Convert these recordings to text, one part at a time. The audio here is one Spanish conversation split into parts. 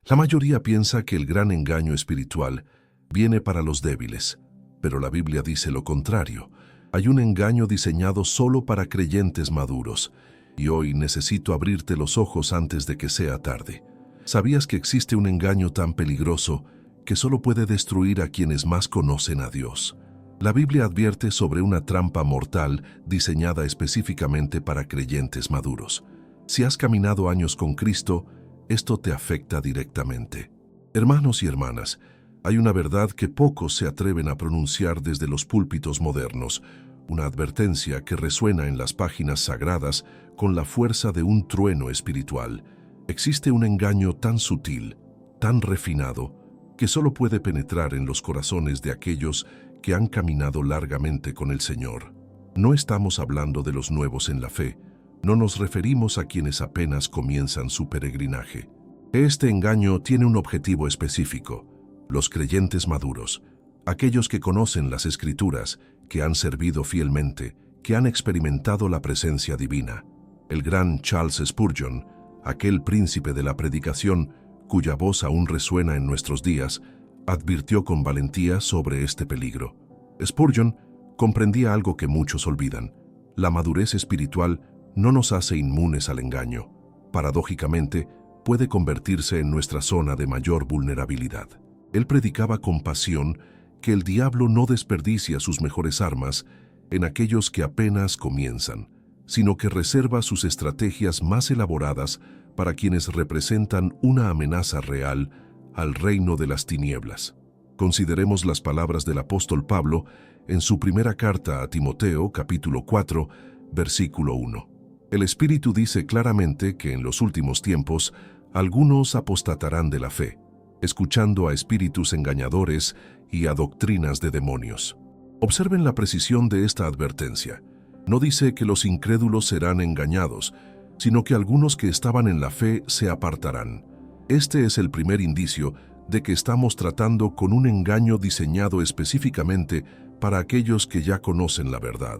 La mayoría piensa que el gran engaño espiritual viene para los débiles, pero la Biblia dice lo contrario. Hay un engaño diseñado solo para creyentes maduros, y hoy necesito abrirte los ojos antes de que sea tarde. ¿Sabías que existe un engaño tan peligroso que solo puede destruir a quienes más conocen a Dios? La Biblia advierte sobre una trampa mortal diseñada específicamente para creyentes maduros. Si has caminado años con Cristo, esto te afecta directamente. Hermanos y hermanas, hay una verdad que pocos se atreven a pronunciar desde los púlpitos modernos, una advertencia que resuena en las páginas sagradas con la fuerza de un trueno espiritual. Existe un engaño tan sutil, tan refinado, que solo puede penetrar en los corazones de aquellos que han caminado largamente con el Señor. No estamos hablando de los nuevos en la fe, no nos referimos a quienes apenas comienzan su peregrinaje. Este engaño tiene un objetivo específico: los creyentes maduros, aquellos que conocen las Escrituras, que han servido fielmente, que han experimentado la presencia divina. El gran Charles Spurgeon, aquel príncipe de la predicación, cuya voz aún resuena en nuestros días, advirtió con valentía sobre este peligro. Spurgeon comprendía algo que muchos olvidan: la madurez espiritual no nos hace inmunes al engaño. Paradójicamente, puede convertirse en nuestra zona de mayor vulnerabilidad. Él predicaba con pasión que el diablo no desperdicia sus mejores armas en aquellos que apenas comienzan, sino que reserva sus estrategias más elaboradas para quienes representan una amenaza real al reino de las tinieblas. Consideremos las palabras del apóstol Pablo en su primera carta a Timoteo, capítulo 4, versículo 1. El Espíritu dice claramente que en los últimos tiempos algunos apostatarán de la fe, escuchando a espíritus engañadores y a doctrinas de demonios. Observen la precisión de esta advertencia. No dice que los incrédulos serán engañados, sino que algunos que estaban en la fe se apartarán. Este es el primer indicio de que estamos tratando con un engaño diseñado específicamente para aquellos que ya conocen la verdad.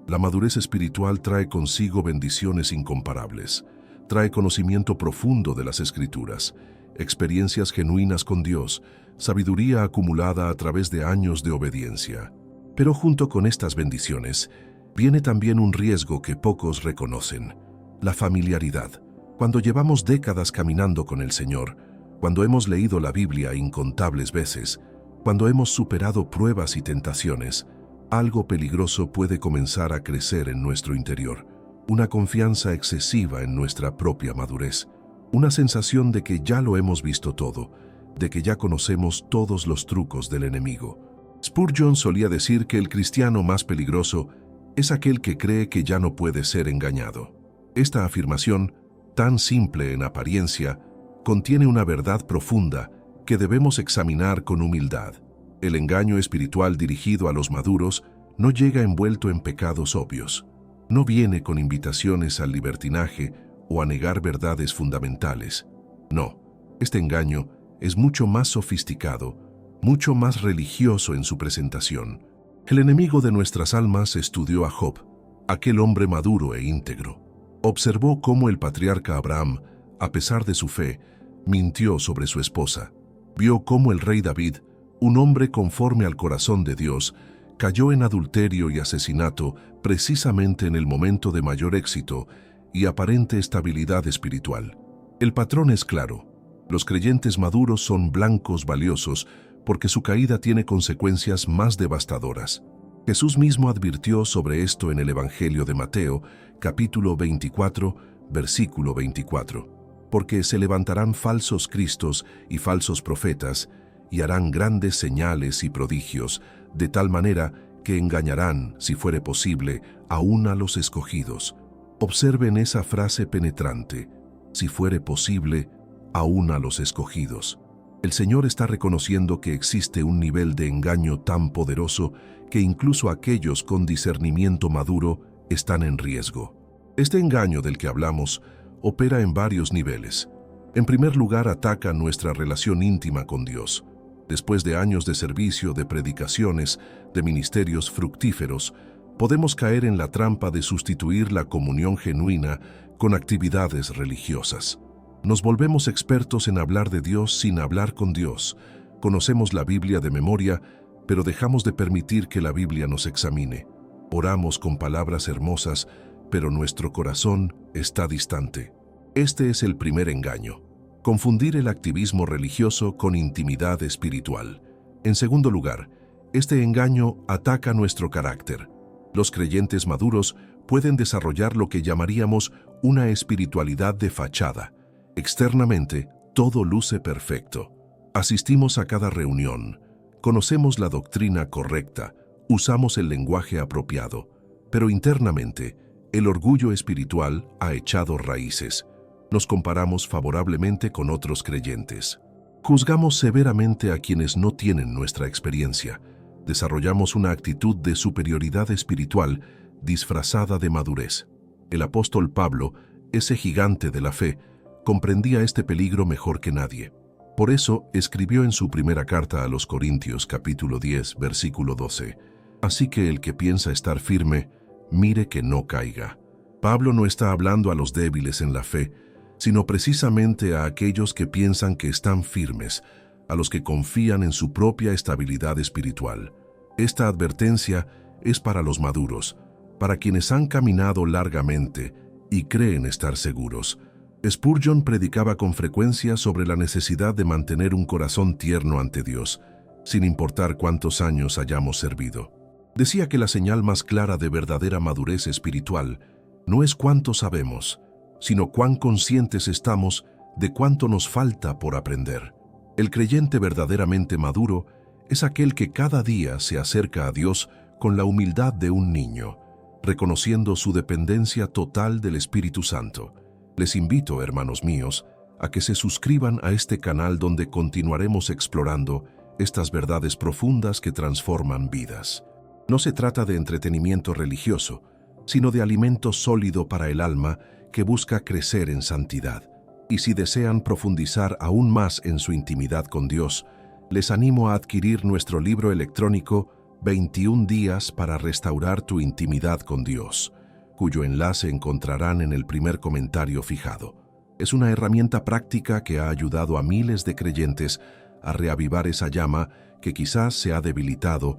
La madurez espiritual trae consigo bendiciones incomparables. Trae conocimiento profundo de las Escrituras, experiencias genuinas con Dios, sabiduría acumulada a través de años de obediencia. Pero junto con estas bendiciones, viene también un riesgo que pocos reconocen: la familiaridad. Cuando llevamos décadas caminando con el Señor, cuando hemos leído la Biblia incontables veces, cuando hemos superado pruebas y tentaciones, algo peligroso puede comenzar a crecer en nuestro interior: una confianza excesiva en nuestra propia madurez, una sensación de que ya lo hemos visto todo, de que ya conocemos todos los trucos del enemigo. Spurgeon solía decir que el cristiano más peligroso es aquel que cree que ya no puede ser engañado. Esta afirmación, tan simple en apariencia, contiene una verdad profunda que debemos examinar con humildad. El engaño espiritual dirigido a los maduros no llega envuelto en pecados obvios. No viene con invitaciones al libertinaje o a negar verdades fundamentales. No, este engaño es mucho más sofisticado, mucho más religioso en su presentación. El enemigo de nuestras almas estudió a Job, aquel hombre maduro e íntegro. Observó cómo el patriarca Abraham, a pesar de su fe, mintió sobre su esposa. Vio cómo el rey David, un hombre conforme al corazón de Dios, cayó en adulterio y asesinato precisamente en el momento de mayor éxito y aparente estabilidad espiritual. El patrón es claro: los creyentes maduros son blancos valiosos porque su caída tiene consecuencias más devastadoras. Jesús mismo advirtió sobre esto en el Evangelio de Mateo, capítulo 24, versículo 24. Porque se levantarán falsos cristos y falsos profetas, y harán grandes señales y prodigios, de tal manera que engañarán, si fuere posible, aún a los escogidos. Observen esa frase penetrante: si fuere posible, aún a los escogidos. El Señor está reconociendo que existe un nivel de engaño tan poderoso que incluso aquellos con discernimiento maduro están en riesgo. Este engaño del que hablamos opera en varios niveles. En primer lugar, ataca nuestra relación íntima con Dios. Después de años de servicio, de predicaciones, de ministerios fructíferos, podemos caer en la trampa de sustituir la comunión genuina con actividades religiosas. Nos volvemos expertos en hablar de Dios sin hablar con Dios. Conocemos la Biblia de memoria, pero dejamos de permitir que la Biblia nos examine. Oramos con palabras hermosas, pero nuestro corazón está distante. Este es el primer engaño: confundir el activismo religioso con intimidad espiritual. En segundo lugar, este engaño ataca nuestro carácter. Los creyentes maduros pueden desarrollar lo que llamaríamos una espiritualidad de fachada. Externamente, todo luce perfecto. Asistimos a cada reunión, conocemos la doctrina correcta, usamos el lenguaje apropiado, pero internamente, el orgullo espiritual ha echado raíces. Nos comparamos favorablemente con otros creyentes. Juzgamos severamente a quienes no tienen nuestra experiencia. Desarrollamos una actitud de superioridad espiritual disfrazada de madurez. El apóstol Pablo, ese gigante de la fe, comprendía este peligro mejor que nadie. Por eso escribió en su primera carta a los Corintios, capítulo 10, versículo 12: «Así que el que piensa estar firme, mire que no caiga». Pablo no está hablando a los débiles en la fe, sino precisamente a aquellos que piensan que están firmes, a los que confían en su propia estabilidad espiritual. Esta advertencia es para los maduros, para quienes han caminado largamente y creen estar seguros. Spurgeon predicaba con frecuencia sobre la necesidad de mantener un corazón tierno ante Dios, sin importar cuántos años hayamos servido. Decía que la señal más clara de verdadera madurez espiritual no es cuánto sabemos, sino cuán conscientes estamos de cuánto nos falta por aprender. El creyente verdaderamente maduro es aquel que cada día se acerca a Dios con la humildad de un niño, reconociendo su dependencia total del Espíritu Santo. Les invito, hermanos míos, a que se suscriban a este canal donde continuaremos explorando estas verdades profundas que transforman vidas. No se trata de entretenimiento religioso, sino de alimento sólido para el alma que busca crecer en santidad. Y si desean profundizar aún más en su intimidad con Dios, les animo a adquirir nuestro libro electrónico 21 días para restaurar tu intimidad con Dios, cuyo enlace encontrarán en el primer comentario fijado. Es una herramienta práctica que ha ayudado a miles de creyentes a reavivar esa llama que quizás se ha debilitado.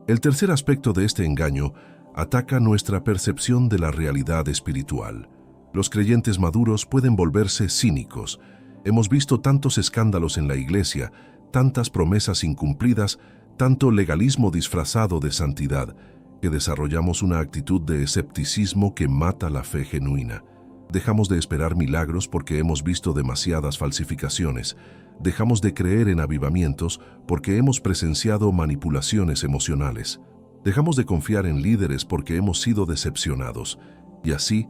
El tercer aspecto de este engaño ataca nuestra percepción de la realidad espiritual. Los creyentes maduros pueden volverse cínicos. Hemos visto tantos escándalos en la iglesia, tantas promesas incumplidas, tanto legalismo disfrazado de santidad, que desarrollamos una actitud de escepticismo que mata la fe genuina. Dejamos de esperar milagros porque hemos visto demasiadas falsificaciones. Dejamos de creer en avivamientos porque hemos presenciado manipulaciones emocionales. Dejamos de confiar en líderes porque hemos sido decepcionados. Y así,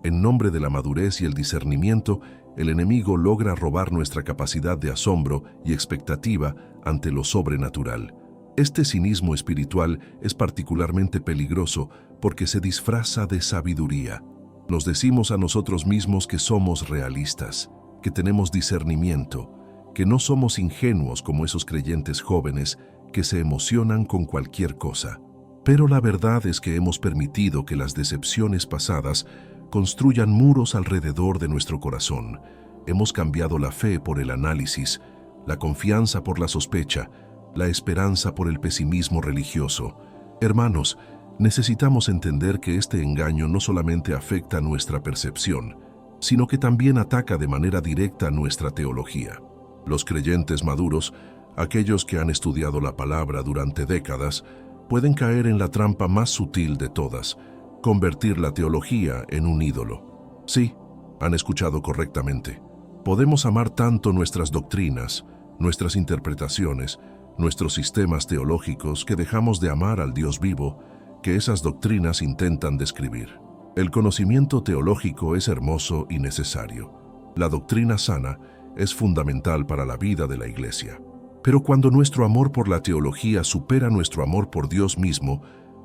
en nombre de la madurez y el discernimiento, el enemigo logra robar nuestra capacidad de asombro y expectativa ante lo sobrenatural. Este cinismo espiritual es particularmente peligroso porque se disfraza de sabiduría. Nos decimos a nosotros mismos que somos realistas, que tenemos discernimiento, que no somos ingenuos como esos creyentes jóvenes que se emocionan con cualquier cosa. Pero la verdad es que hemos permitido que las decepciones pasadas construyan muros alrededor de nuestro corazón. Hemos cambiado la fe por el análisis, la confianza por la sospecha, la esperanza por el pesimismo religioso. Hermanos, necesitamos entender que este engaño no solamente afecta nuestra percepción, sino que también ataca de manera directa nuestra teología. Los creyentes maduros, aquellos que han estudiado la palabra durante décadas, pueden caer en la trampa más sutil de todas: convertir la teología en un ídolo. Sí, han escuchado correctamente. Podemos amar tanto nuestras doctrinas, nuestras interpretaciones, nuestros sistemas teológicos, que dejamos de amar al Dios vivo que esas doctrinas intentan describir. El conocimiento teológico es hermoso y necesario. La doctrina sana es fundamental para la vida de la Iglesia. Pero cuando nuestro amor por la teología supera nuestro amor por Dios mismo,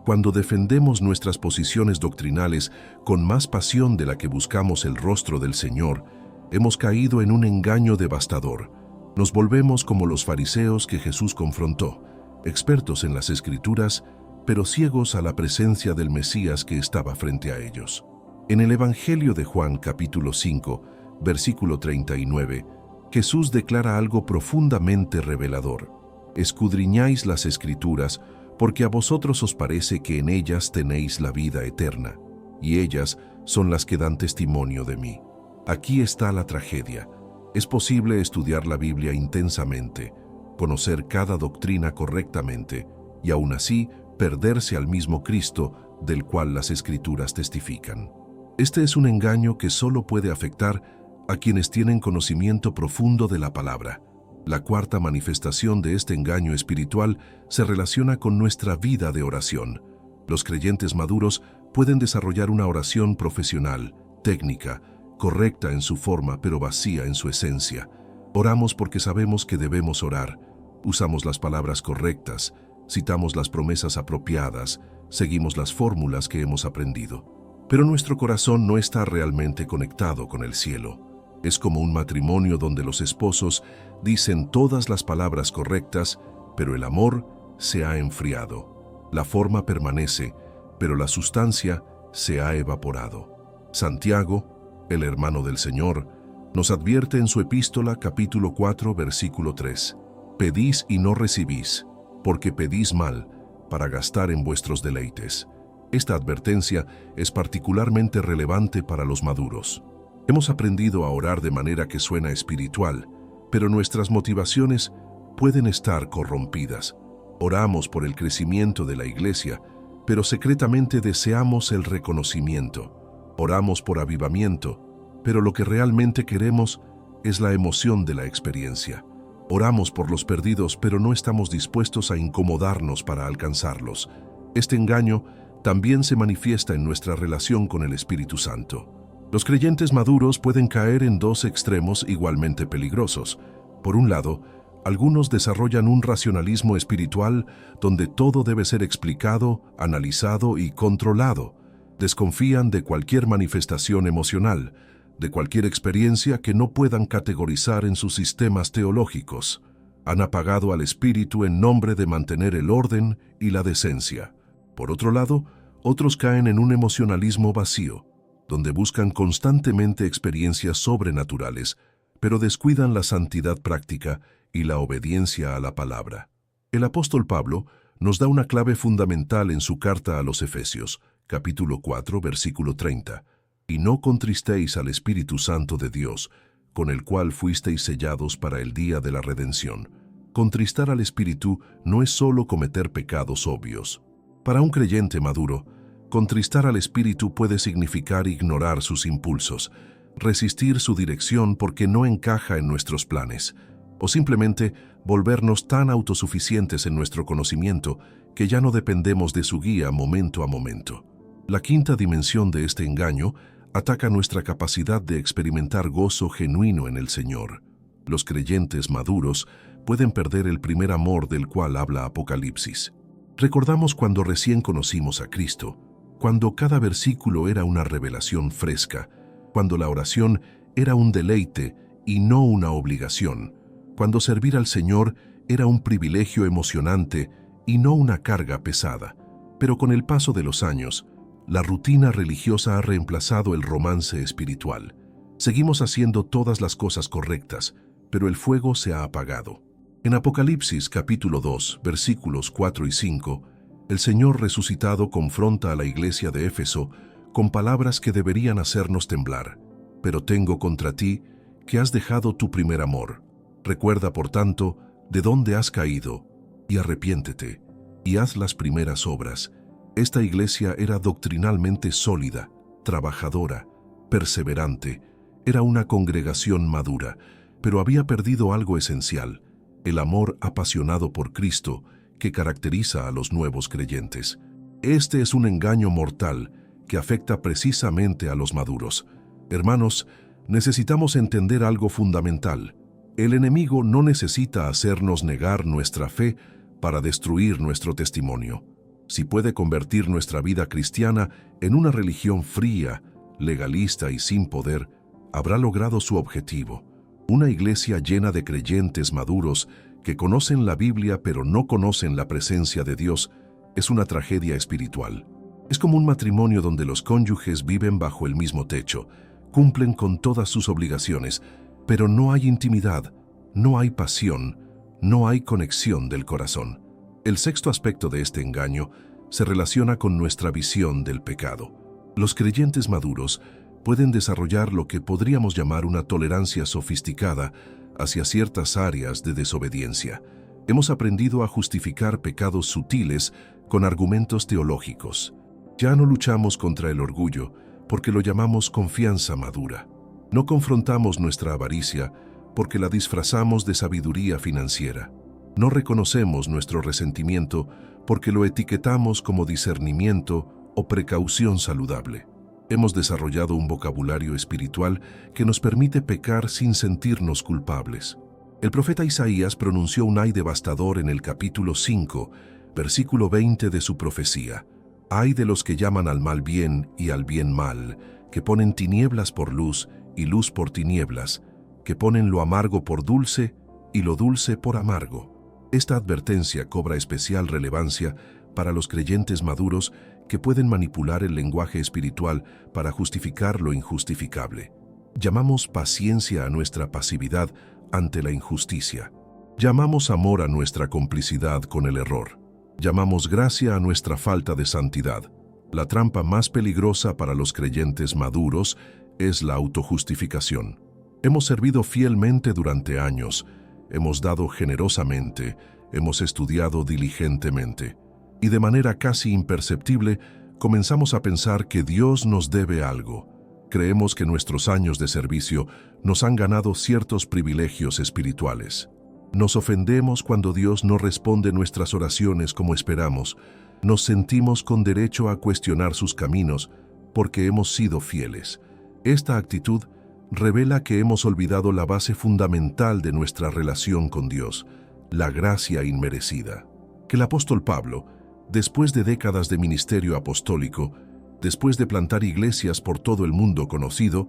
cuando defendemos nuestras posiciones doctrinales con más pasión de la que buscamos el rostro del Señor, hemos caído en un engaño devastador. Nos volvemos como los fariseos que Jesús confrontó, expertos en las Escrituras, pero ciegos a la presencia del Mesías que estaba frente a ellos. En el Evangelio de Juan, capítulo 5, versículo 39, Jesús declara algo profundamente revelador. Escudriñáis las Escrituras, porque a vosotros os parece que en ellas tenéis la vida eterna, y ellas son las que dan testimonio de mí. Aquí está la tragedia. Es posible estudiar la Biblia intensamente, conocer cada doctrina correctamente, y aún así perderse al mismo Cristo del cual las Escrituras testifican. Este es un engaño que solo puede afectar a quienes tienen conocimiento profundo de la palabra. La cuarta manifestación de este engaño espiritual se relaciona con nuestra vida de oración. Los creyentes maduros pueden desarrollar una oración profesional, técnica, correcta en su forma pero vacía en su esencia. Oramos porque sabemos que debemos orar, usamos las palabras correctas, citamos las promesas apropiadas, seguimos las fórmulas que hemos aprendido. Pero nuestro corazón no está realmente conectado con el cielo. Es como un matrimonio donde los esposos dicen todas las palabras correctas, pero el amor se ha enfriado. La forma permanece, pero la sustancia se ha evaporado. Santiago, el hermano del Señor, nos advierte en su epístola capítulo 4, versículo 3. Pedís y no recibís, porque pedís mal, para gastar en vuestros deleites. Esta advertencia es particularmente relevante para los maduros. Hemos aprendido a orar de manera que suena espiritual, pero nuestras motivaciones pueden estar corrompidas. Oramos por el crecimiento de la iglesia, pero secretamente deseamos el reconocimiento. Oramos por avivamiento, pero lo que realmente queremos es la emoción de la experiencia. Oramos por los perdidos, pero no estamos dispuestos a incomodarnos para alcanzarlos. Este engaño también se manifiesta en nuestra relación con el Espíritu Santo. Los creyentes maduros pueden caer en dos extremos igualmente peligrosos. Por un lado, algunos desarrollan un racionalismo espiritual donde todo debe ser explicado, analizado y controlado. Desconfían de cualquier manifestación emocional, de cualquier experiencia que no puedan categorizar en sus sistemas teológicos. Han apagado al espíritu en nombre de mantener el orden y la decencia. Por otro lado, otros caen en un emocionalismo vacío, donde buscan constantemente experiencias sobrenaturales, pero descuidan la santidad práctica y la obediencia a la palabra. El apóstol Pablo nos da una clave fundamental en su carta a los Efesios, capítulo 4, versículo 30. Y no contristéis al Espíritu Santo de Dios, con el cual fuisteis sellados para el día de la redención. Contristar al Espíritu no es solo cometer pecados obvios. Para un creyente maduro, contristar al Espíritu puede significar ignorar sus impulsos, resistir su dirección porque no encaja en nuestros planes, o simplemente volvernos tan autosuficientes en nuestro conocimiento que ya no dependemos de su guía momento a momento. La quinta dimensión de este engaño ataca nuestra capacidad de experimentar gozo genuino en el Señor. Los creyentes maduros pueden perder el primer amor del cual habla Apocalipsis. Recordamos cuando recién conocimos a Cristo, cuando cada versículo era una revelación fresca, cuando la oración era un deleite y no una obligación, cuando servir al Señor era un privilegio emocionante y no una carga pesada. Pero con el paso de los años, la rutina religiosa ha reemplazado el romance espiritual. Seguimos haciendo todas las cosas correctas, pero el fuego se ha apagado. En Apocalipsis capítulo 2, versículos 4 y 5, el Señor resucitado confronta a la iglesia de Éfeso con palabras que deberían hacernos temblar. Pero tengo contra ti que has dejado tu primer amor. Recuerda, por tanto, de dónde has caído, y arrepiéntete, y haz las primeras obras. Esta iglesia era doctrinalmente sólida, trabajadora, perseverante. Era una congregación madura, pero había perdido algo esencial: el amor apasionado por Cristo que caracteriza a los nuevos creyentes. Este es un engaño mortal que afecta precisamente a los maduros. Hermanos, necesitamos entender algo fundamental. El enemigo no necesita hacernos negar nuestra fe para destruir nuestro testimonio. Si puede convertir nuestra vida cristiana en una religión fría, legalista y sin poder, habrá logrado su objetivo. Una iglesia llena de creyentes maduros que conocen la Biblia pero no conocen la presencia de Dios es una tragedia espiritual. Es como un matrimonio donde los cónyuges viven bajo el mismo techo, cumplen con todas sus obligaciones, pero no hay intimidad, no hay pasión, no hay conexión del corazón. El sexto aspecto de este engaño se relaciona con nuestra visión del pecado. Los creyentes maduros pueden desarrollar lo que podríamos llamar una tolerancia sofisticada hacia ciertas áreas de desobediencia. Hemos aprendido a justificar pecados sutiles con argumentos teológicos. Ya no luchamos contra el orgullo porque lo llamamos confianza madura. No confrontamos nuestra avaricia porque la disfrazamos de sabiduría financiera. No reconocemos nuestro resentimiento porque lo etiquetamos como discernimiento o precaución saludable. Hemos desarrollado un vocabulario espiritual que nos permite pecar sin sentirnos culpables. El profeta Isaías pronunció un ay devastador en el capítulo 5, versículo 20 de su profecía. Ay de los que llaman al mal bien y al bien mal, que ponen tinieblas por luz y luz por tinieblas, que ponen lo amargo por dulce y lo dulce por amargo. Esta advertencia cobra especial relevancia para los creyentes maduros que pueden manipular el lenguaje espiritual para justificar lo injustificable. Llamamos paciencia a nuestra pasividad ante la injusticia. Llamamos amor a nuestra complicidad con el error. Llamamos gracia a nuestra falta de santidad. La trampa más peligrosa para los creyentes maduros es la autojustificación. Hemos servido fielmente durante años, hemos dado generosamente, hemos estudiado diligentemente, y de manera casi imperceptible comenzamos a pensar que Dios nos debe algo. Creemos que nuestros años de servicio nos han ganado ciertos privilegios espirituales. Nos ofendemos cuando Dios no responde nuestras oraciones como esperamos. Nos sentimos con derecho a cuestionar sus caminos porque hemos sido fieles. Esta actitud revela que hemos olvidado la base fundamental de nuestra relación con Dios, la gracia inmerecida. Que el apóstol Pablo, después de décadas de ministerio apostólico, después de plantar iglesias por todo el mundo conocido,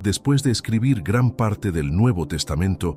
después de escribir gran parte del Nuevo Testamento,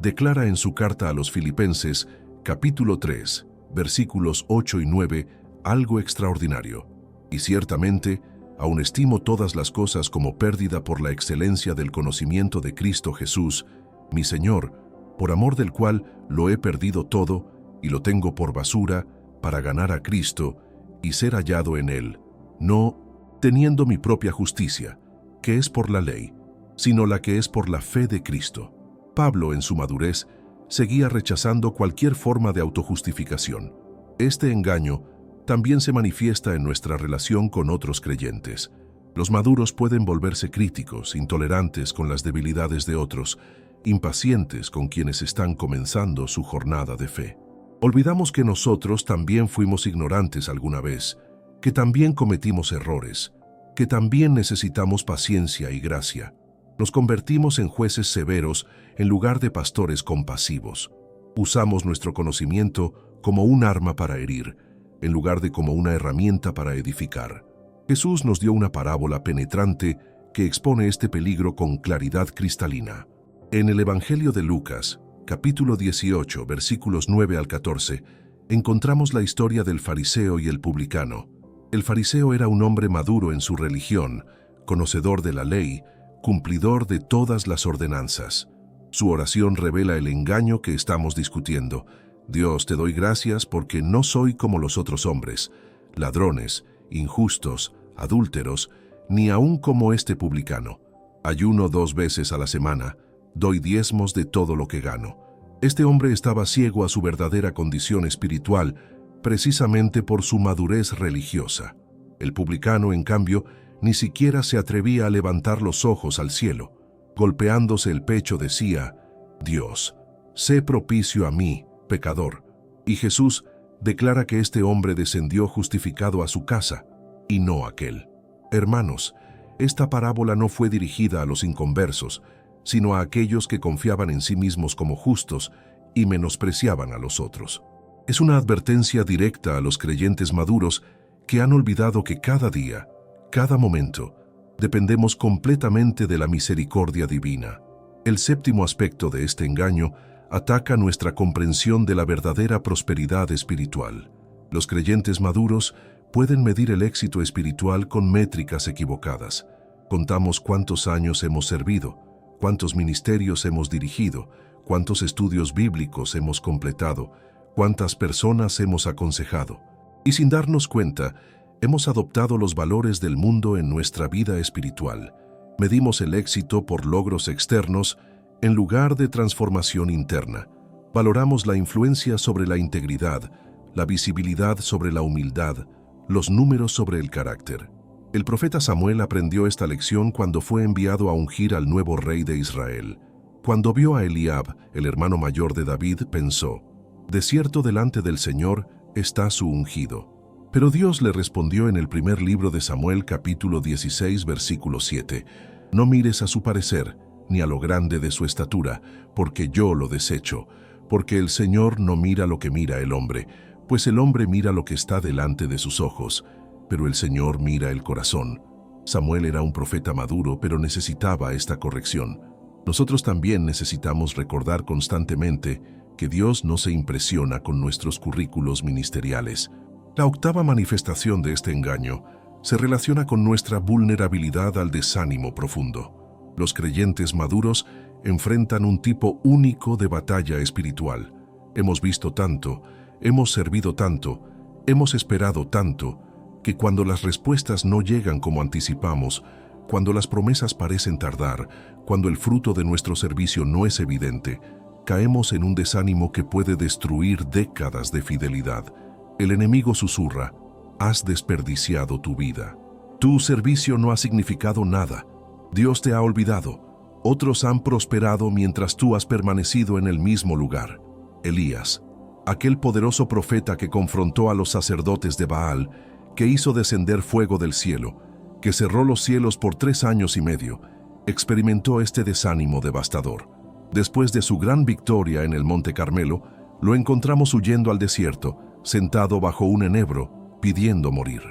declara en su carta a los Filipenses, capítulo 3, versículos 8 y 9, algo extraordinario. Y ciertamente, aun estimo todas las cosas como pérdida por la excelencia del conocimiento de Cristo Jesús, mi Señor, por amor del cual lo he perdido todo y lo tengo por basura para ganar a Cristo y ser hallado en Él, no teniendo mi propia justicia, que es por la ley, sino la que es por la fe de Cristo. Pablo, en su madurez, seguía rechazando cualquier forma de autojustificación. Este engaño también se manifiesta en nuestra relación con otros creyentes. Los maduros pueden volverse críticos, intolerantes con las debilidades de otros, impacientes con quienes están comenzando su jornada de fe. Olvidamos que nosotros también fuimos ignorantes alguna vez, que también cometimos errores, que también necesitamos paciencia y gracia. Nos convertimos en jueces severos en lugar de pastores compasivos. Usamos nuestro conocimiento como un arma para herir, en lugar de como una herramienta para edificar. Jesús nos dio una parábola penetrante que expone este peligro con claridad cristalina. En el Evangelio de Lucas, capítulo 18, versículos 9 al 14, encontramos la historia del fariseo y el publicano. El fariseo era un hombre maduro en su religión, conocedor de la ley, cumplidor de todas las ordenanzas. Su oración revela el engaño que estamos discutiendo. Dios, te doy gracias porque no soy como los otros hombres, ladrones, injustos, adúlteros, ni aun como este publicano. Ayuno 2 veces a la semana, doy diezmos de todo lo que gano. Este hombre estaba ciego a su verdadera condición espiritual, precisamente por su madurez religiosa. El publicano, en cambio, ni siquiera se atrevía a levantar los ojos al cielo. Golpeándose el pecho decía, Dios, sé propicio a mí, pecador. Y Jesús declara que este hombre descendió justificado a su casa, y no aquel. Hermanos, esta parábola no fue dirigida a los inconversos, sino a aquellos que confiaban en sí mismos como justos y menospreciaban a los otros. Es una advertencia directa a los creyentes maduros que han olvidado que cada día, cada momento, dependemos completamente de la misericordia divina. El séptimo aspecto de este engaño ataca nuestra comprensión de la verdadera prosperidad espiritual. Los creyentes maduros pueden medir el éxito espiritual con métricas equivocadas. Contamos cuántos años hemos servido, cuántos ministerios hemos dirigido, cuántos estudios bíblicos hemos completado, cuántas personas hemos aconsejado. Y sin darnos cuenta, hemos adoptado los valores del mundo en nuestra vida espiritual. Medimos el éxito por logros externos en lugar de transformación interna. Valoramos la influencia sobre la integridad, la visibilidad sobre la humildad, los números sobre el carácter. El profeta Samuel aprendió esta lección cuando fue enviado a ungir al nuevo rey de Israel. Cuando vio a Eliab, el hermano mayor de David, pensó: de cierto delante del Señor está su ungido. Pero Dios le respondió en el primer libro de Samuel, capítulo 16, versículo 7, no mires a su parecer, ni a lo grande de su estatura, porque yo lo desecho, porque el Señor no mira lo que mira el hombre, pues el hombre mira lo que está delante de sus ojos, pero el Señor mira el corazón. Samuel era un profeta maduro, pero necesitaba esta corrección. Nosotros también necesitamos recordar constantemente que Dios no se impresiona con nuestros currículos ministeriales. La octava manifestación de este engaño se relaciona con nuestra vulnerabilidad al desánimo profundo. Los creyentes maduros enfrentan un tipo único de batalla espiritual. Hemos visto tanto, hemos servido tanto, hemos esperado tanto, que cuando las respuestas no llegan como anticipamos, cuando las promesas parecen tardar, cuando el fruto de nuestro servicio no es evidente, caemos en un desánimo que puede destruir décadas de fidelidad. El enemigo susurra: has desperdiciado tu vida. Tu servicio no ha significado nada. Dios te ha olvidado. Otros han prosperado mientras tú has permanecido en el mismo lugar. Elías, aquel poderoso profeta que confrontó a los sacerdotes de Baal, que hizo descender fuego del cielo, que cerró los cielos por 3 años y medio, experimentó este desánimo devastador. Después de su gran victoria en el Monte Carmelo, lo encontramos huyendo al desierto, sentado bajo un enebro, pidiendo morir.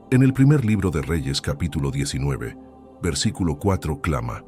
En el primer libro de Reyes, capítulo 19, versículo 4, clama: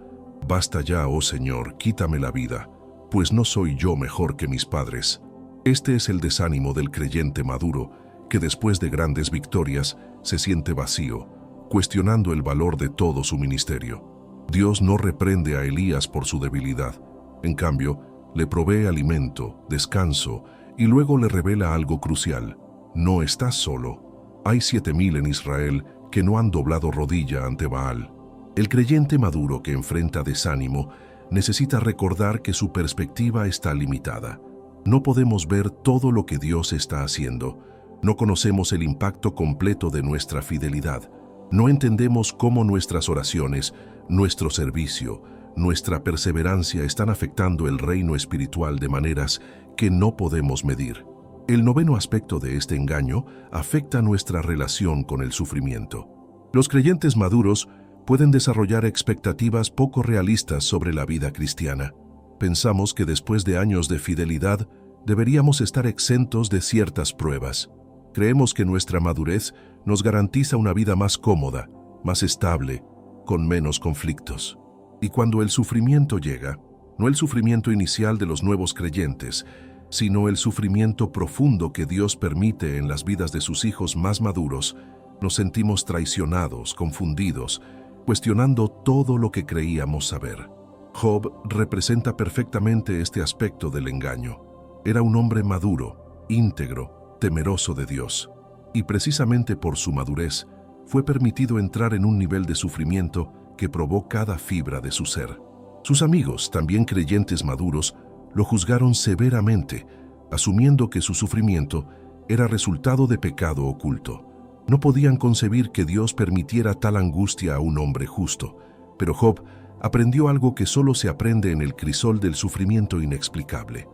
basta ya, oh Señor, quítame la vida, pues no soy yo mejor que mis padres. Este es el desánimo del creyente maduro, que después de grandes victorias se siente vacío, cuestionando el valor de todo su ministerio. Dios no reprende a Elías por su debilidad. En cambio, le provee alimento, descanso, y luego le revela algo crucial: no estás solo. Hay 7,000 en Israel que no han doblado rodilla ante Baal. El creyente maduro que enfrenta desánimo necesita recordar que su perspectiva está limitada. No podemos ver todo lo que Dios está haciendo. No conocemos el impacto completo de nuestra fidelidad. No entendemos cómo nuestras oraciones, nuestro servicio, nuestra perseverancia están afectando el reino espiritual de maneras que no podemos medir. El noveno aspecto de este engaño afecta nuestra relación con el sufrimiento. Los creyentes maduros pueden desarrollar expectativas poco realistas sobre la vida cristiana. Pensamos que después de años de fidelidad deberíamos estar exentos de ciertas pruebas. Creemos que nuestra madurez nos garantiza una vida más cómoda, más estable, con menos conflictos. Y cuando el sufrimiento llega, no el sufrimiento inicial de los nuevos creyentes, sino el sufrimiento profundo que Dios permite en las vidas de sus hijos más maduros, nos sentimos traicionados, confundidos, cuestionando todo lo que creíamos saber. Job representa perfectamente este aspecto del engaño. Era un hombre maduro, íntegro, temeroso de Dios, y precisamente por su madurez fue permitido entrar en un nivel de sufrimiento que probó cada fibra de su ser. Sus amigos, también creyentes maduros, lo juzgaron severamente, asumiendo que su sufrimiento era resultado de pecado oculto. No podían concebir que Dios permitiera tal angustia a un hombre justo, pero Job aprendió algo que solo se aprende en el crisol del sufrimiento inexplicable.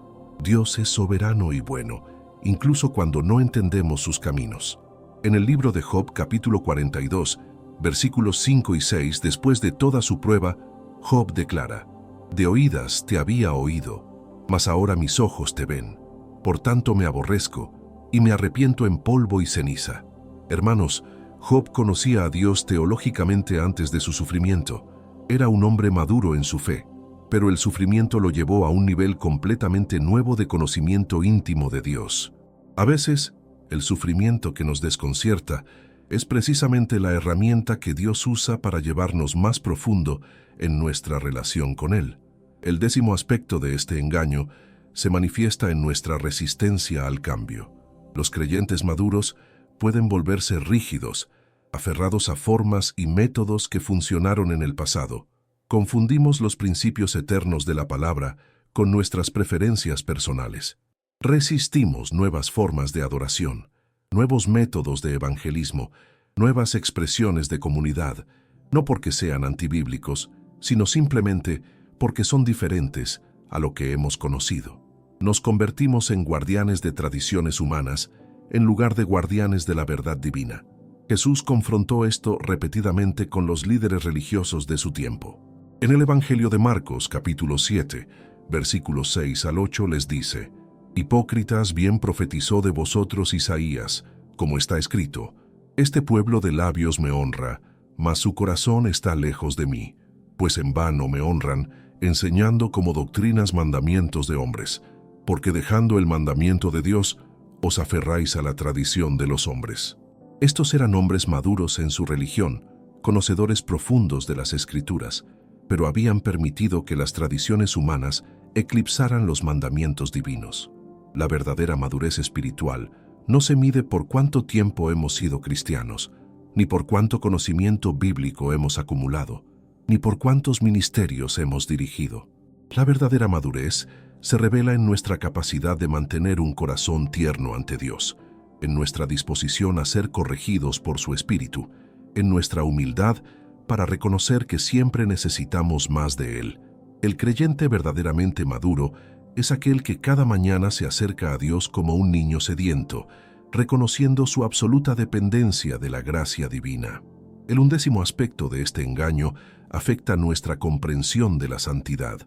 Dios es soberano y bueno, incluso cuando no entendemos sus caminos. En el libro de Job, capítulo 42, versículos 5 y 6, después de toda su prueba, Job declara: de oídas te había oído, mas ahora mis ojos te ven. Por tanto me aborrezco y me arrepiento en polvo y ceniza. Hermanos, Job conocía a Dios teológicamente antes de su sufrimiento. Era un hombre maduro en su fe, pero el sufrimiento lo llevó a un nivel completamente nuevo de conocimiento íntimo de Dios. A veces, el sufrimiento que nos desconcierta Es precisamente la herramienta que Dios usa para llevarnos más profundo en nuestra relación con Él. El 10º aspecto de este engaño se manifiesta en nuestra resistencia al cambio. Los creyentes maduros pueden volverse rígidos, aferrados a formas y métodos que funcionaron en el pasado. Confundimos los principios eternos de la palabra con nuestras preferencias personales. Resistimos nuevas formas de adoración, nuevos métodos de evangelismo, nuevas expresiones de comunidad, no porque sean antibíblicos, sino simplemente porque son diferentes a lo que hemos conocido. Nos convertimos en guardianes de tradiciones humanas en lugar de guardianes de la verdad divina. Jesús confrontó esto repetidamente con los líderes religiosos de su tiempo. En el Evangelio de Marcos, capítulo 7, versículos 6 al 8, les dice: «Hipócritas, bien profetizó de vosotros Isaías, como está escrito: Este pueblo de labios me honra, mas su corazón está lejos de mí, pues en vano me honran, enseñando como doctrinas mandamientos de hombres, porque dejando el mandamiento de Dios, os aferráis a la tradición de los hombres». Estos eran hombres maduros en su religión, conocedores profundos de las Escrituras, pero habían permitido que las tradiciones humanas eclipsaran los mandamientos divinos. La verdadera madurez espiritual no se mide por cuánto tiempo hemos sido cristianos, ni por cuánto conocimiento bíblico hemos acumulado, ni por cuántos ministerios hemos dirigido. La verdadera madurez se revela en nuestra capacidad de mantener un corazón tierno ante Dios, en nuestra disposición a ser corregidos por su Espíritu, en nuestra humildad para reconocer que siempre necesitamos más de Él. El creyente verdaderamente maduro es aquel que cada mañana se acerca a Dios como un niño sediento, reconociendo su absoluta dependencia de la gracia divina. El 11º aspecto de este engaño afecta nuestra comprensión de la santidad.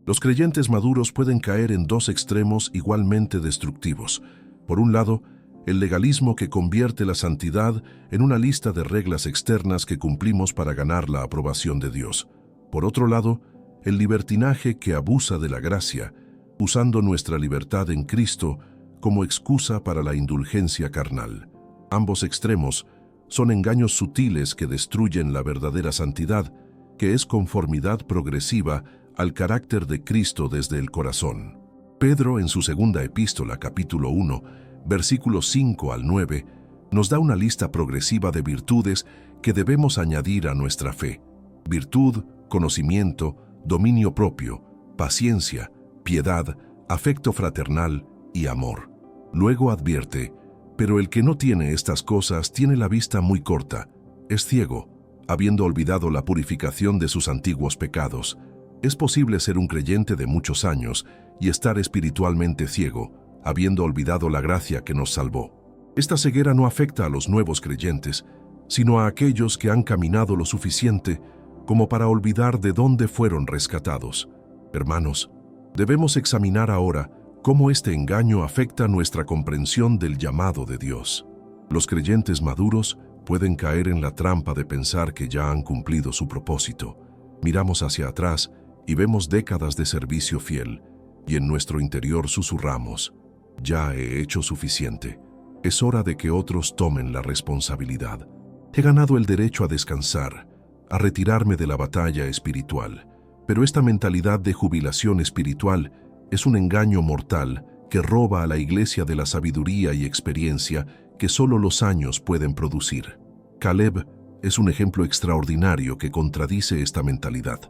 Los creyentes maduros pueden caer en dos extremos igualmente destructivos. Por un lado, el legalismo que convierte la santidad en una lista de reglas externas que cumplimos para ganar la aprobación de Dios. Por otro lado, el libertinaje que abusa de la gracia, usando nuestra libertad en Cristo como excusa para la indulgencia carnal. Ambos extremos son engaños sutiles que destruyen la verdadera santidad, que es conformidad progresiva al carácter de Cristo desde el corazón. Pedro, en su segunda epístola, capítulo 1, versículos 5 al 9, nos da una lista progresiva de virtudes que debemos añadir a nuestra fe: virtud, conocimiento, dominio propio, paciencia, piedad, afecto fraternal y amor. Luego advierte: pero el que no tiene estas cosas tiene la vista muy corta, es ciego, habiendo olvidado la purificación de sus antiguos pecados. Es posible ser un creyente de muchos años y estar espiritualmente ciego, habiendo olvidado la gracia que nos salvó. Esta ceguera no afecta a los nuevos creyentes, sino a aquellos que han caminado lo suficiente como para olvidar de dónde fueron rescatados. Hermanos, debemos examinar ahora cómo este engaño afecta nuestra comprensión del llamado de Dios. Los creyentes maduros pueden caer en la trampa de pensar que ya han cumplido su propósito. Miramos hacia atrás y vemos décadas de servicio fiel, y en nuestro interior susurramos: ya he hecho suficiente. Es hora de que otros tomen la responsabilidad. He ganado el derecho a descansar, a retirarme de la batalla espiritual. Pero esta mentalidad de jubilación espiritual es un engaño mortal que roba a la iglesia de la sabiduría y experiencia que solo los años pueden producir. Caleb es un ejemplo extraordinario que contradice esta mentalidad.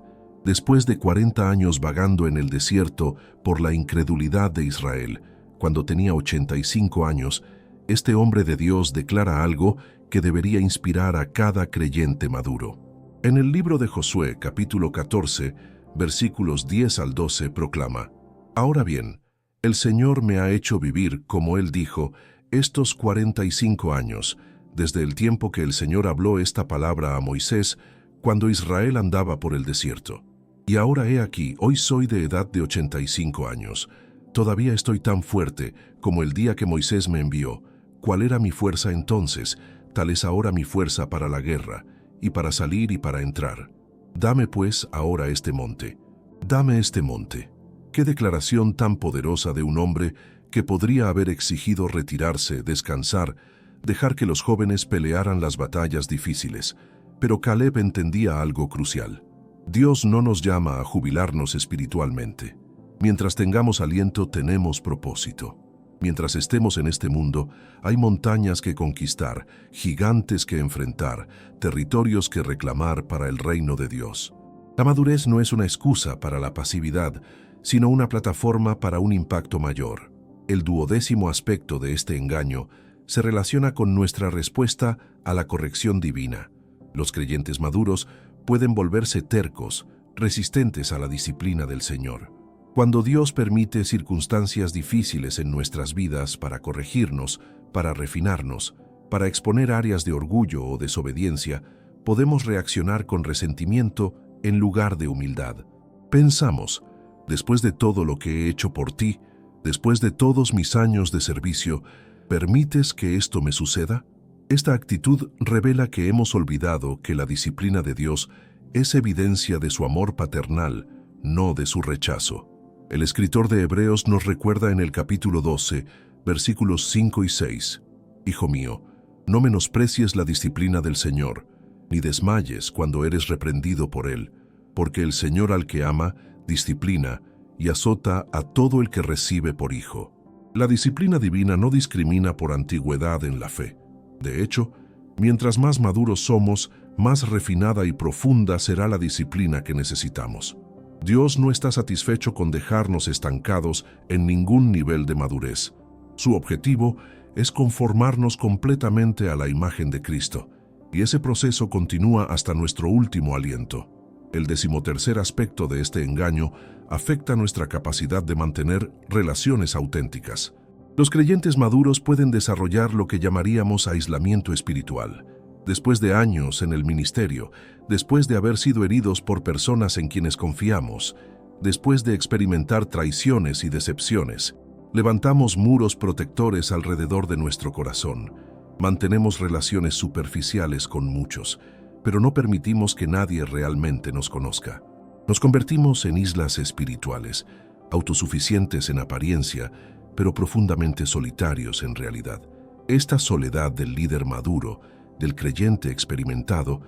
Después de 40 años vagando en el desierto por la incredulidad de Israel, cuando tenía 85 años, este hombre de Dios declara algo que debería inspirar a cada creyente maduro. En el libro de Josué, capítulo 14, versículos 10 al 12, proclama: «Ahora bien, el Señor me ha hecho vivir, como Él dijo, estos 45 años, desde el tiempo que el Señor habló esta palabra a Moisés, cuando Israel andaba por el desierto. Y ahora he aquí, hoy soy de edad de 85 años. Todavía estoy tan fuerte como el día que Moisés me envió. ¿Cuál era mi fuerza entonces? Tal es ahora mi fuerza para la guerra, y para salir y para entrar. Dame pues ahora este monte. Dame este monte». Qué declaración tan poderosa de un hombre que podría haber exigido retirarse, descansar, dejar que los jóvenes pelearan las batallas difíciles. Pero Caleb entendía algo crucial. Dios no nos llama a jubilarnos espiritualmente. Mientras tengamos aliento, tenemos propósito. Mientras estemos en este mundo, hay montañas que conquistar, gigantes que enfrentar, territorios que reclamar para el reino de Dios. La madurez no es una excusa para la pasividad, sino una plataforma para un impacto mayor. El 12º aspecto de este engaño se relaciona con nuestra respuesta a la corrección divina. Los creyentes maduros pueden volverse tercos, resistentes a la disciplina del Señor. Cuando Dios permite circunstancias difíciles en nuestras vidas para corregirnos, para refinarnos, para exponer áreas de orgullo o desobediencia, podemos reaccionar con resentimiento en lugar de humildad. Pensamos, después de todo lo que he hecho por ti, después de todos mis años de servicio, ¿permites que esto me suceda? Esta actitud revela que hemos olvidado que la disciplina de Dios es evidencia de su amor paternal, no de su rechazo. El escritor de Hebreos nos recuerda en el capítulo 12, versículos 5 y 6. Hijo mío, no menosprecies la disciplina del Señor, ni desmayes cuando eres reprendido por Él, porque el Señor al que ama, disciplina y azota a todo el que recibe por hijo. La disciplina divina no discrimina por antigüedad en la fe. De hecho, mientras más maduros somos, más refinada y profunda será la disciplina que necesitamos. Dios no está satisfecho con dejarnos estancados en ningún nivel de madurez. Su objetivo es conformarnos completamente a la imagen de Cristo, y ese proceso continúa hasta nuestro último aliento. El 13º aspecto de este engaño afecta nuestra capacidad de mantener relaciones auténticas. Los creyentes maduros pueden desarrollar lo que llamaríamos aislamiento espiritual. Después de años en el ministerio, después de haber sido heridos por personas en quienes confiamos, después de experimentar traiciones y decepciones, levantamos muros protectores alrededor de nuestro corazón. Mantenemos relaciones superficiales con muchos, pero no permitimos que nadie realmente nos conozca. Nos convertimos en islas espirituales, autosuficientes en apariencia, pero profundamente solitarios en realidad. Esta soledad del líder maduro, del creyente experimentado,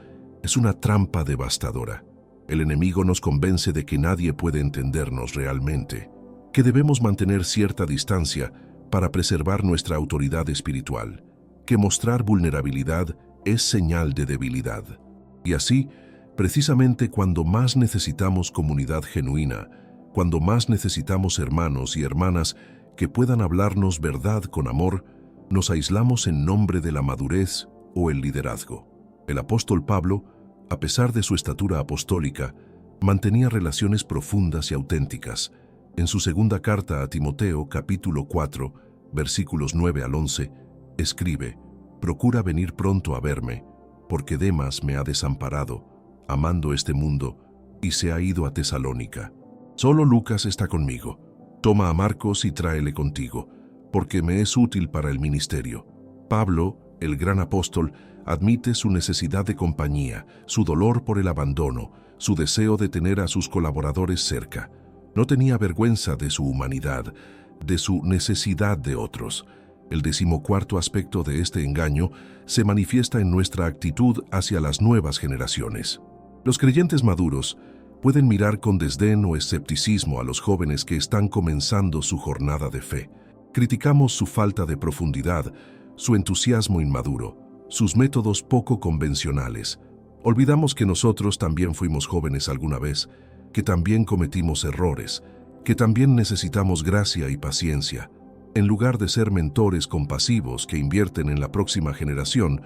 es una trampa devastadora. El enemigo nos convence de que nadie puede entendernos realmente, que debemos mantener cierta distancia para preservar nuestra autoridad espiritual, que mostrar vulnerabilidad es señal de debilidad. Y así, precisamente cuando más necesitamos comunidad genuina, cuando más necesitamos hermanos y hermanas que puedan hablarnos verdad con amor, nos aislamos en nombre de la madurez o el liderazgo. El apóstol Pablo, a pesar de su estatura apostólica, mantenía relaciones profundas y auténticas. En su segunda carta a Timoteo, capítulo 4, versículos 9 al 11, escribe: «Procura venir pronto a verme, porque Demas me ha desamparado, amando este mundo, y se ha ido a Tesalónica. Solo Lucas está conmigo. Toma a Marcos y tráele contigo, porque me es útil para el ministerio». Pablo, el gran apóstol, admite su necesidad de compañía, su dolor por el abandono, su deseo de tener a sus colaboradores cerca. No tenía vergüenza de su humanidad, de su necesidad de otros. El 14º aspecto de este engaño se manifiesta en nuestra actitud hacia las nuevas generaciones. Los creyentes maduros pueden mirar con desdén o escepticismo a los jóvenes que están comenzando su jornada de fe. Criticamos su falta de profundidad, su entusiasmo inmaduro, sus métodos poco convencionales. Olvidamos que nosotros también fuimos jóvenes alguna vez, que también cometimos errores, que también necesitamos gracia y paciencia. En lugar de ser mentores compasivos que invierten en la próxima generación,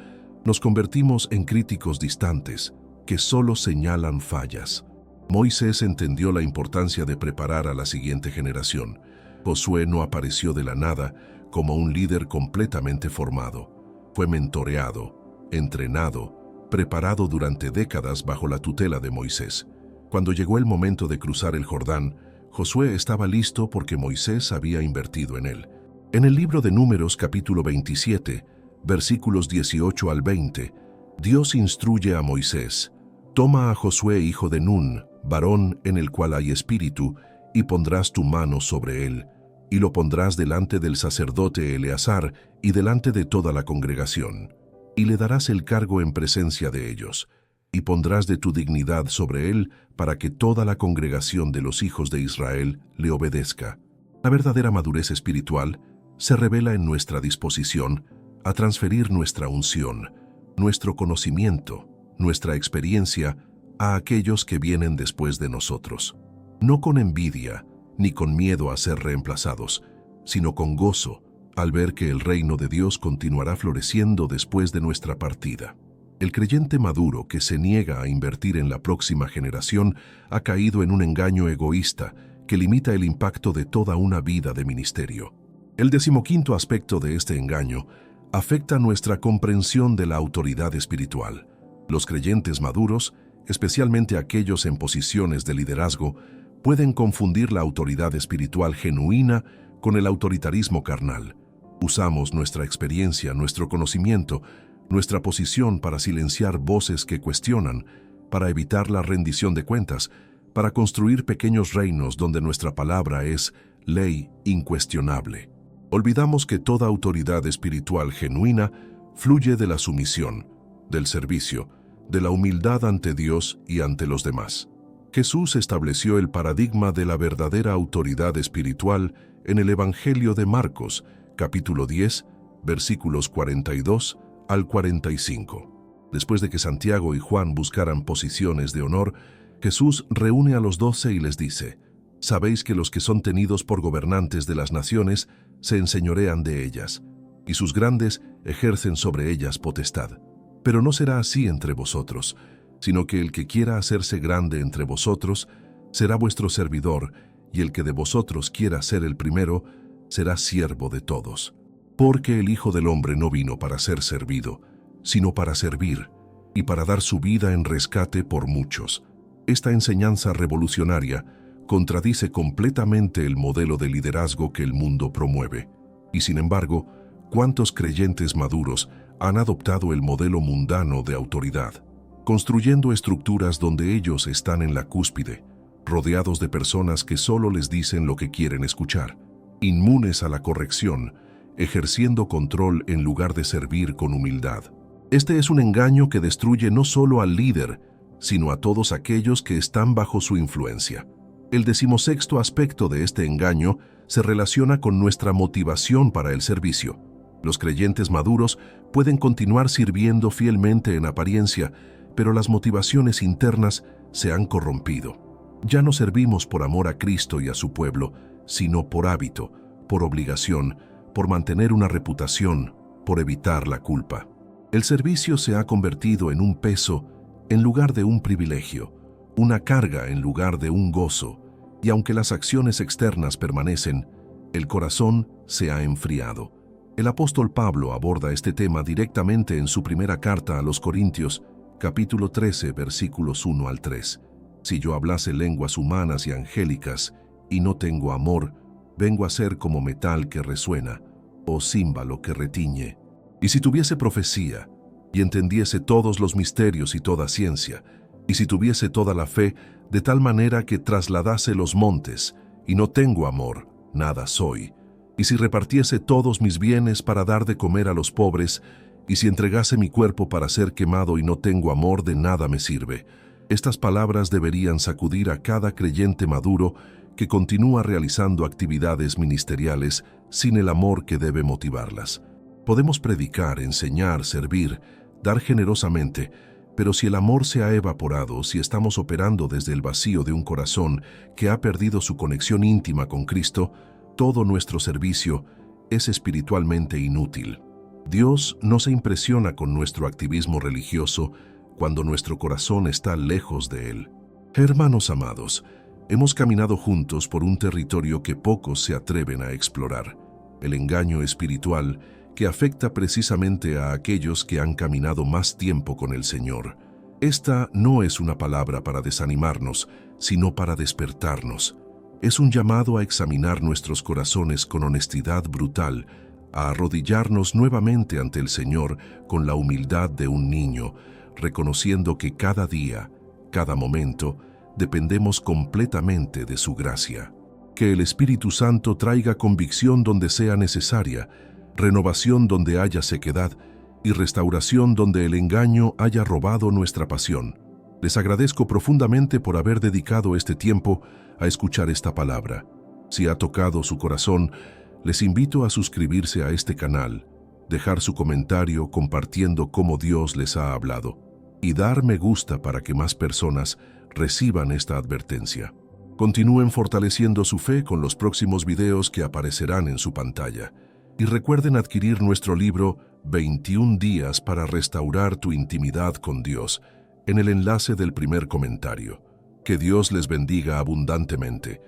nos convertimos en críticos distantes, que solo señalan fallas. Moisés entendió la importancia de preparar a la siguiente generación. Josué no apareció de la nada como un líder completamente formado. Fue mentoreado, entrenado, preparado durante décadas bajo la tutela de Moisés. Cuando llegó el momento de cruzar el Jordán, Josué estaba listo porque Moisés había invertido en él. En el libro de Números capítulo 27, versículos 18 al 20, Dios instruye a Moisés: «Toma a Josué hijo de Nun, varón en el cual hay espíritu, y pondrás tu mano sobre él. y lo pondrás delante del sacerdote Eleazar y delante de toda la congregación, y le darás el cargo en presencia de ellos, y pondrás de tu dignidad sobre él para que toda la congregación de los hijos de Israel le obedezca. La verdadera madurez espiritual se revela en nuestra disposición a transferir nuestra unción, nuestro conocimiento, nuestra experiencia a aquellos que vienen después de nosotros. No con envidia, ni con miedo a ser reemplazados, sino con gozo, al ver que el reino de Dios continuará floreciendo después de nuestra partida. El creyente maduro que se niega a invertir en la próxima generación ha caído en un engaño egoísta que limita el impacto de toda una vida de ministerio. El 15º aspecto de este engaño afecta nuestra comprensión de la autoridad espiritual. Los creyentes maduros, especialmente aquellos en posiciones de liderazgo, pueden confundir la autoridad espiritual genuina con el autoritarismo carnal. Usamos nuestra experiencia, nuestro conocimiento, nuestra posición para silenciar voces que cuestionan, para evitar la rendición de cuentas, para construir pequeños reinos donde nuestra palabra es ley incuestionable. Olvidamos que toda autoridad espiritual genuina fluye de la sumisión, del servicio, de la humildad ante Dios y ante los demás. Jesús estableció el paradigma de la verdadera autoridad espiritual en el Evangelio de Marcos, capítulo 10, versículos 42 al 45. Después de que Santiago y Juan buscaran posiciones de honor, Jesús reúne a los 12 y les dice: «Sabéis que los que son tenidos por gobernantes de las naciones se enseñorean de ellas, y sus grandes ejercen sobre ellas potestad. Pero no será así entre vosotros, sino que el que quiera hacerse grande entre vosotros será vuestro servidor, y el que de vosotros quiera ser el primero será siervo de todos. Porque el Hijo del Hombre no vino para ser servido, sino para servir, y para dar su vida en rescate por muchos». Esta enseñanza revolucionaria contradice completamente el modelo de liderazgo que el mundo promueve. Y sin embargo, ¿cuántos creyentes maduros han adoptado el modelo mundano de autoridad, construyendo estructuras donde ellos están en la cúspide, rodeados de personas que solo les dicen lo que quieren escuchar, inmunes a la corrección, ejerciendo control en lugar de servir con humildad? Este es un engaño que destruye no solo al líder, sino a todos aquellos que están bajo su influencia. El 16º aspecto de este engaño se relaciona con nuestra motivación para el servicio. Los creyentes maduros pueden continuar sirviendo fielmente en apariencia, pero las motivaciones internas se han corrompido. Ya no servimos por amor a Cristo y a su pueblo, sino por hábito, por obligación, por mantener una reputación, por evitar la culpa. El servicio se ha convertido en un peso en lugar de un privilegio, una carga en lugar de un gozo, y aunque las acciones externas permanecen, el corazón se ha enfriado. El apóstol Pablo aborda este tema directamente en su primera carta a los Corintios, capítulo 13, versículos 1 al 3. «Si yo hablase lenguas humanas y angélicas, y no tengo amor, vengo a ser como metal que resuena, o címbalo que retiñe. Y si tuviese profecía, y entendiese todos los misterios y toda ciencia, y si tuviese toda la fe, de tal manera que trasladase los montes, y no tengo amor, nada soy. Y si repartiese todos mis bienes para dar de comer a los pobres, y si entregase mi cuerpo para ser quemado y no tengo amor, de nada me sirve». Estas palabras deberían sacudir a cada creyente maduro que continúa realizando actividades ministeriales sin el amor que debe motivarlas. Podemos predicar, enseñar, servir, dar generosamente, pero si el amor se ha evaporado, si estamos operando desde el vacío de un corazón que ha perdido su conexión íntima con Cristo, todo nuestro servicio es espiritualmente inútil. Dios no se impresiona con nuestro activismo religioso cuando nuestro corazón está lejos de Él. Hermanos amados, hemos caminado juntos por un territorio que pocos se atreven a explorar, el engaño espiritual que afecta precisamente a aquellos que han caminado más tiempo con el Señor. Esta no es una palabra para desanimarnos, sino para despertarnos. Es un llamado a examinar nuestros corazones con honestidad brutal, a arrodillarnos nuevamente ante el Señor con la humildad de un niño, reconociendo que cada día, cada momento, dependemos completamente de su gracia. Que el Espíritu Santo traiga convicción donde sea necesaria, renovación donde haya sequedad y restauración donde el engaño haya robado nuestra pasión. Les agradezco profundamente por haber dedicado este tiempo a escuchar esta palabra. Si ha tocado su corazón, les invito a suscribirse a este canal, dejar su comentario compartiendo cómo Dios les ha hablado y dar me gusta para que más personas reciban esta advertencia. Continúen fortaleciendo su fe con los próximos videos que aparecerán en su pantalla. Y recuerden adquirir nuestro libro 21 días para restaurar tu intimidad con Dios en el enlace del primer comentario. Que Dios les bendiga abundantemente.